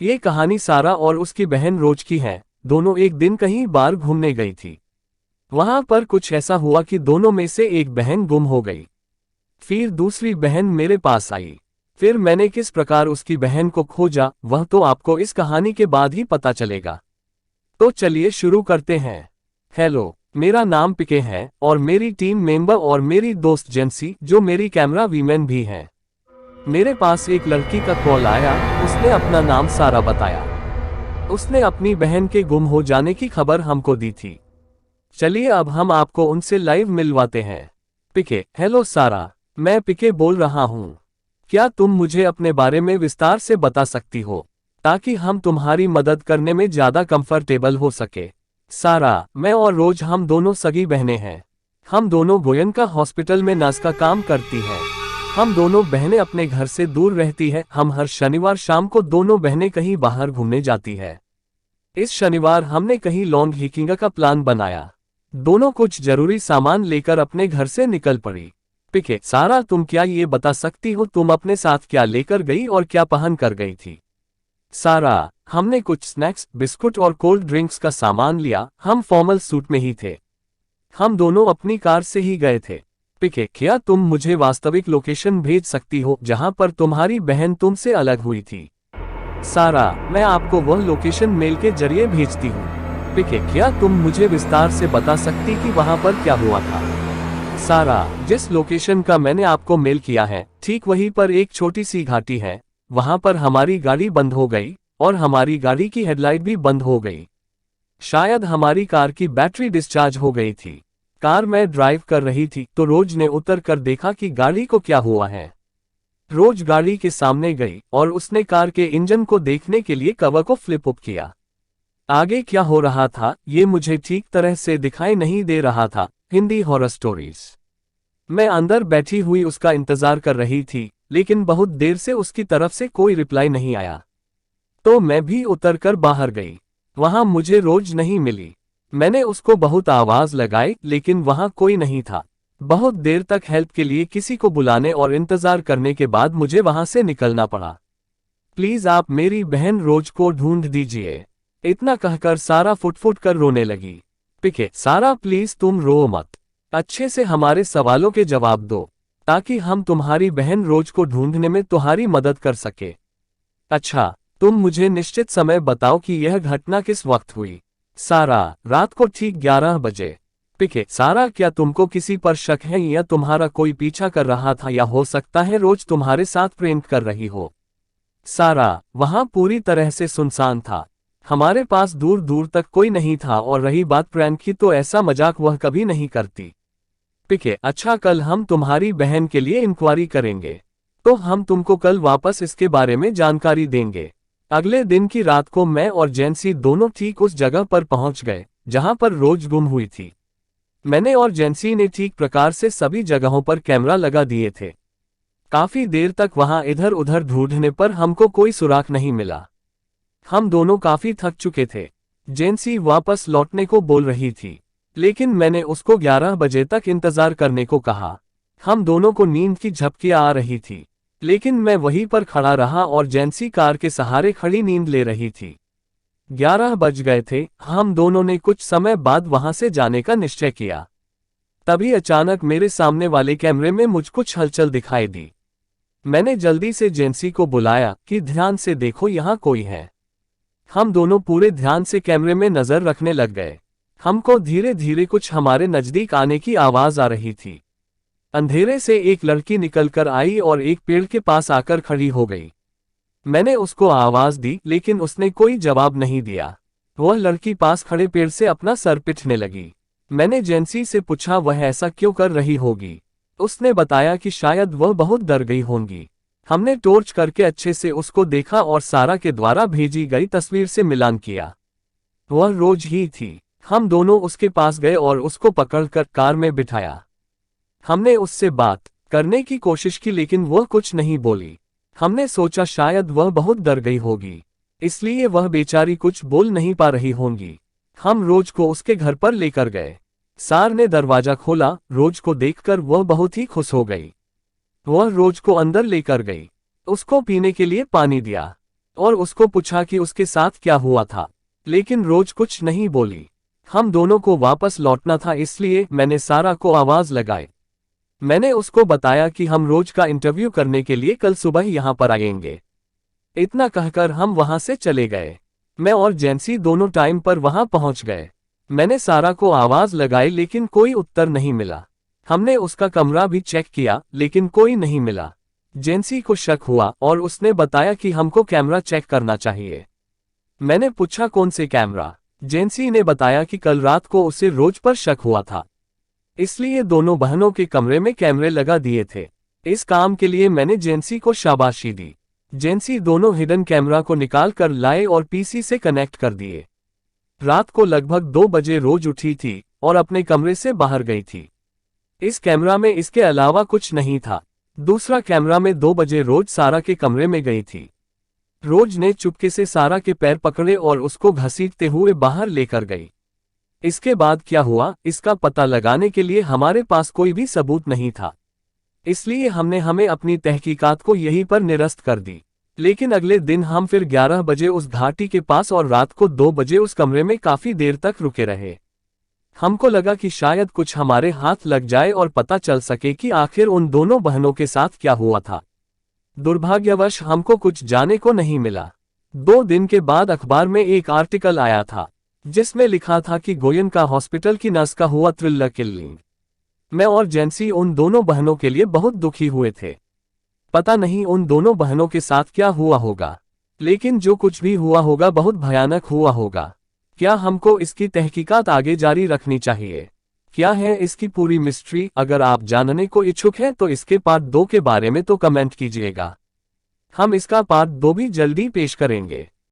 ये कहानी सारा और उसकी बहन रोज की है। दोनों एक दिन कहीं बाहर घूमने गई थी। वहां पर कुछ ऐसा हुआ कि दोनों में से एक बहन गुम हो गई। फिर दूसरी बहन मेरे पास आई। फिर मैंने किस प्रकार उसकी बहन को खोजा, वह तो आपको इस कहानी के बाद ही पता चलेगा। तो चलिए शुरू करते हैं। हेलो, मेरा नाम पिके है और मेरी टीम मेंबर और मेरी दोस्त जेंसी, जो मेरी कैमरा वीमेन भी है। मेरे पास एक लड़की का कॉल आया। उसने अपना नाम सारा बताया। उसने अपनी बहन के गुम हो जाने की खबर हमको दी थी। चलिए अब हम आपको उनसे लाइव मिलवाते हैं। पिके, हेलो सारा, मैं पिके बोल रहा हूँ। क्या तुम मुझे अपने बारे में विस्तार से बता सकती हो, ताकि हम तुम्हारी मदद करने में ज्यादा कंफर्टेबल हो सके। सारा, मैं और रोज हम दोनों सगी बहनें हैं। हम दोनों गोयनका हॉस्पिटल में नर्स का काम करती हैं। हम दोनों बहनें अपने घर से दूर रहती है। हम हर शनिवार शाम को दोनों बहनें कहीं बाहर घूमने जाती है। इस शनिवार हमने कहीं लॉन्ग हिकिंग का प्लान बनाया। दोनों कुछ जरूरी सामान लेकर अपने घर से निकल पड़ी। पिके, सारा तुम क्या ये बता सकती हो तुम अपने साथ क्या लेकर गई और क्या पहन कर गई थी। सारा, हमने कुछ स्नैक्स, बिस्कुट और कोल्ड ड्रिंक्स का सामान लिया। हम फॉर्मल सूट में ही थे। हम दोनों अपनी कार से ही गए थे। पिके, क्या तुम मुझे वास्तविक लोकेशन भेज सकती हो जहां पर तुम्हारी बहन तुमसे अलग हुई थी। सारा, मैं आपको वह लोकेशन मेल के जरिए भेजती हूँ। पिके, क्या तुम मुझे विस्तार से बता सकती कि वहां पर क्या हुआ था। सारा, जिस लोकेशन का मैंने आपको मेल किया है, ठीक वहीं पर एक छोटी सी घाटी है। वहां पर हमारी गाड़ी बंद हो गई और हमारी गाड़ी की हेडलाइट भी बंद हो गई। शायद हमारी कार की बैटरी डिस्चार्ज हो गई थी। कार में ड्राइव कर रही थी तो रोज ने उतर कर देखा कि गाड़ी को क्या हुआ है। रोज गाड़ी के सामने गई और उसने कार के इंजन को देखने के लिए कवर को फ्लिप अप किया। आगे क्या हो रहा था ये मुझे ठीक तरह से दिखाई नहीं दे रहा था। Hindi horror stories. मैं अंदर बैठी हुई उसका इंतजार कर रही थी, लेकिन बहुत देर से उसकी तरफ से कोई रिप्लाई नहीं आया। तो मैं भी उतरकर बाहर गई। वहां मुझे रोज नहीं मिली। मैंने उसको बहुत आवाज लगाई, लेकिन वहां कोई नहीं था। बहुत देर तक हेल्प के लिए किसी को बुलाने और इंतजार करने के बाद मुझे वहां से निकलना पड़ा। प्लीज आप मेरी बहन रोज को ढूंढ दीजिए। इतना कहकर सारा फुट कर रोने लगी। पिके, सारा प्लीज तुम रो मत। अच्छे से हमारे सवालों के जवाब दो, ताकि हम तुम्हारी बहन रोज को ढूंढने में तुम्हारी मदद कर सके। अच्छा, तुम मुझे निश्चित समय बताओ कि यह घटना किस वक्त हुई। सारा, रात को ठीक 11 बजे। पिके, सारा क्या तुमको किसी पर शक है या तुम्हारा कोई पीछा कर रहा था, या हो सकता है रोज तुम्हारे साथ प्रेम कर रही हो। सारा, वहां पूरी तरह से सुनसान था। हमारे पास दूर दूर तक कोई नहीं था, और रही बात प्रैंक की तो ऐसा मजाक वह कभी नहीं करती। पिके, अच्छा कल हम तुम्हारी बहन के लिए इंक्वायरी करेंगे, तो हम तुमको कल वापस इसके बारे में जानकारी देंगे। अगले दिन की रात को मैं और जेंसी दोनों ठीक उस जगह पर पहुंच गए जहां पर रोज गुम हुई थी। मैंने और जेंसी ने ठीक प्रकार से सभी जगहों पर कैमरा लगा दिए थे। काफी देर तक वहां इधर उधर ढूंढने पर हमको कोई सुराग नहीं मिला। हम दोनों काफी थक चुके थे। जेंसी वापस लौटने को बोल रही थी, लेकिन मैंने उसको 11 बजे तक इंतजार करने को कहा। हम दोनों को नींद की झपकियां आ रही थी, लेकिन मैं वहीं पर खड़ा रहा और जेंसी कार के सहारे खड़ी नींद ले रही थी। 11 बज गए थे। हम दोनों ने कुछ समय बाद वहां से जाने का निश्चय किया। तभी अचानक मेरे सामने वाले कैमरे में मुझ कुछ हलचल दिखाई दी। मैंने जल्दी से जेंसी को बुलाया कि ध्यान से देखो, यहाँ कोई है। हम दोनों पूरे ध्यान से कैमरे में नजर रखने लग गए। हमको धीरे धीरे कुछ हमारे नजदीक आने की आवाज आ रही थी। अंधेरे से एक लड़की निकलकर आई और एक पेड़ के पास आकर खड़ी हो गई। मैंने उसको आवाज दी, लेकिन उसने कोई जवाब नहीं दिया। वह लड़की पास खड़े पेड़ से अपना सर पिटने लगी। मैंने जेंसी से पूछा वह ऐसा क्यों कर रही होगी। उसने बताया कि शायद वह बहुत डर गई होंगी। हमने टॉर्च करके अच्छे से उसको देखा और सारा के द्वारा भेजी गई तस्वीर से मिलान किया। वह रोज ही थी। हम दोनों उसके पास गए और उसको पकड़कर कार में बिठाया। हमने उससे बात करने की कोशिश की, लेकिन वह कुछ नहीं बोली। हमने सोचा शायद वह बहुत डर गई होगी, इसलिए वह बेचारी कुछ बोल नहीं पा रही होंगी। हम रोज को उसके घर पर लेकर गए। सार ने दरवाजा खोला। रोज को देखकर वह बहुत ही खुश हो गई। वह रोज को अंदर लेकर गई, उसको पीने के लिए पानी दिया और उसको पूछा कि उसके साथ क्या हुआ था, लेकिन रोज कुछ नहीं बोली। हम दोनों को वापस लौटना था, इसलिए मैंने सारा को आवाज लगाई। मैंने उसको बताया कि हम रोज का इंटरव्यू करने के लिए कल सुबह यहाँ पर आएंगे। इतना कहकर हम वहां से चले गए। मैं और जेंसी दोनों टाइम पर वहां पहुंच गए। मैंने सारा को आवाज लगाई लेकिन कोई उत्तर नहीं मिला। हमने उसका कमरा भी चेक किया लेकिन कोई नहीं मिला। जेंसी को शक हुआ और उसने बताया कि हमको कैमरा चेक करना चाहिए। मैंने पूछा कौन से कैमरा। जेंसी ने बताया कि कल रात को उसे रोज पर शक हुआ था, इसलिए दोनों बहनों के कमरे में कैमरे लगा दिए थे। इस काम के लिए मैंने जेंसी को शाबाशी दी। जेंसी दोनों हिडन कैमरा को निकाल कर लाए और पीसी से कनेक्ट कर दिए। रात को लगभग 2 बजे रोज उठी थी और अपने कमरे से बाहर गई थी। इस कैमरा में इसके अलावा कुछ नहीं था। दूसरा कैमरा में 2 बजे रोज सारा के कमरे में गई थी। रोज ने चुपके से सारा के पैर पकड़े और उसको घसीटते हुए बाहर लेकर गई। इसके बाद क्या हुआ इसका पता लगाने के लिए हमारे पास कोई भी सबूत नहीं था, इसलिए हमने हमें अपनी तहकीकात को यहीं पर निरस्त कर दी। लेकिन अगले दिन हम फिर 11 बजे उस घाटी के पास और रात को 2 बजे उस कमरे में काफी देर तक रुके रहे। हमको लगा कि शायद कुछ हमारे हाथ लग जाए और पता चल सके कि आखिर उन दोनों बहनों के साथ क्या हुआ था। दुर्भाग्यवश हमको कुछ जाने को नहीं मिला। 2 दिन के बाद अखबार में एक आर्टिकल आया था जिसमें लिखा था कि गोयनका हॉस्पिटल की नर्स का हुआ थ्रिलर किलिंग। मैं और जेंसी उन दोनों बहनों के लिए बहुत दुखी हुए थे। पता नहीं उन दोनों बहनों के साथ क्या हुआ होगा, लेकिन जो कुछ भी हुआ होगा बहुत भयानक हुआ होगा। क्या हमको इसकी तहकीकात आगे जारी रखनी चाहिए? क्या है इसकी पूरी मिस्ट्री? अगर आप जानने को इच्छुक हैं तो इसके पार्ट 2 के बारे में तो कमेंट कीजिएगा। हम इसका पार्ट 2 भी जल्दी पेश करेंगे।